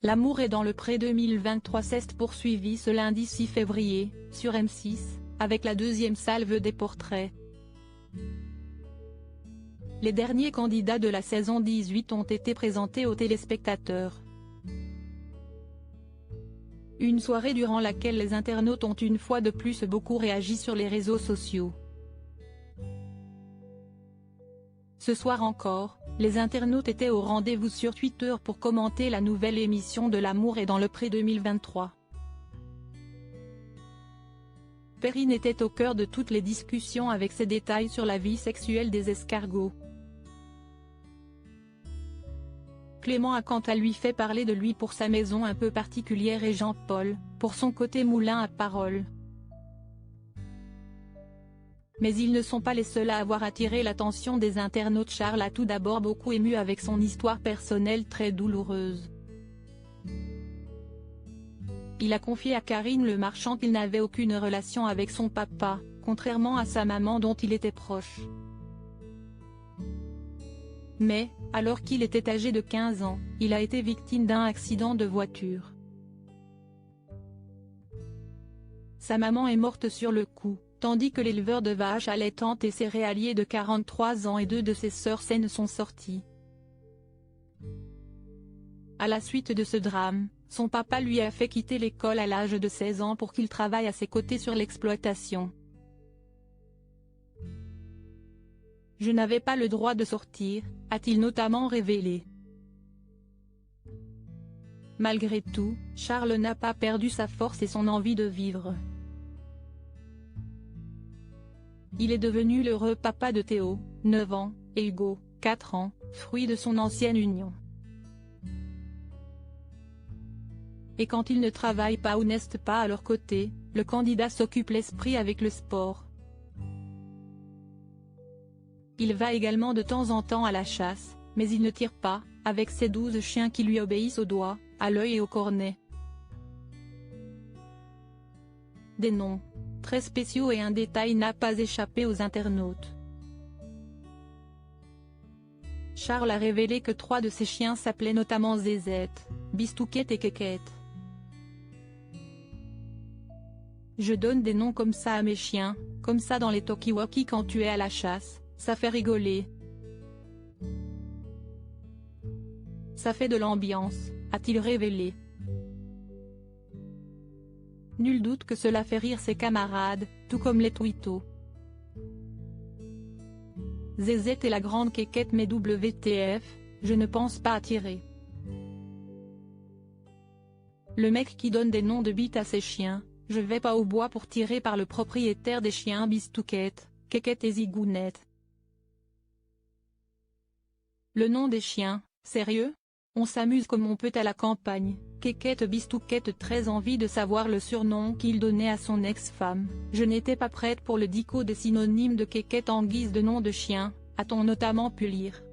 L'amour est dans le pré 2023 s'est poursuivi ce lundi 6 février, sur M6, avec la deuxième salve des portraits. Les derniers candidats de la saison 18 ont été présentés aux téléspectateurs. Une soirée durant laquelle les internautes ont une fois de plus beaucoup réagi sur les réseaux sociaux. Ce soir encore, les internautes étaient au rendez-vous sur Twitter pour commenter la nouvelle émission de L'amour est dans le pré 2023. Perrine était au cœur de toutes les discussions avec ses détails sur la vie sexuelle des escargots. Clément a quant à lui fait parler de lui pour sa maison un peu particulière et Jean-Paul, pour son côté moulin à paroles. Mais ils ne sont pas les seuls à avoir attiré l'attention des internautes. Charles a tout d'abord beaucoup ému avec son histoire personnelle très douloureuse. Il a confié à Karine Le Marchand qu'il n'avait aucune relation avec son papa, contrairement à sa maman dont il était proche. Mais, alors qu'il était âgé de 15 ans, il a été victime d'un accident de voiture. Sa maman est morte sur le coup, tandis que l'éleveur de vaches allaitantes et céréalier de 43 ans et deux de ses sœurs saines sont sortis. À la suite de ce drame, son papa lui a fait quitter l'école à l'âge de 16 ans pour qu'il travaille à ses côtés sur l'exploitation. « Je n'avais pas le droit de sortir », a-t-il notamment révélé. Malgré tout, Charles n'a pas perdu sa force et son envie de vivre. Il est devenu l'heureux papa de Théo, 9 ans, et Hugo, 4 ans, fruit de son ancienne union. Et quand il ne travaille pas ou n'est pas à leur côté, le candidat s'occupe l'esprit avec le sport. Il va également de temps en temps à la chasse, mais il ne tire pas, avec ses 12 chiens qui lui obéissent au doigt, à l'œil et au cornet. Des noms très spéciaux et un détail n'a pas échappé aux internautes. Charles a révélé que 3 de ses chiens s'appelaient notamment Zézette, Bistouquette et Kékette. Je donne des noms comme ça à mes chiens, comme ça dans les talkie-walkie quand tu es à la chasse, ça fait rigoler. Ça fait de l'ambiance, a-t-il révélé. Nul doute que cela fait rire ses camarades, tout comme les twittos. Zézette et la grande Kékette mais WTF, je ne pense pas attirer. Le mec qui donne des noms de bites à ses chiens, je vais pas au bois pour tirer par le propriétaire des chiens Bistouquette, Kékette et Zigounette. Le nom des chiens, sérieux? On s'amuse comme on peut à la campagne. Kékette Bistouquette très envie de savoir le surnom qu'il donnait à son ex-femme. Je n'étais pas prête pour le dico des synonymes de Kékette en guise de nom de chien, a-t-on notamment pu lire.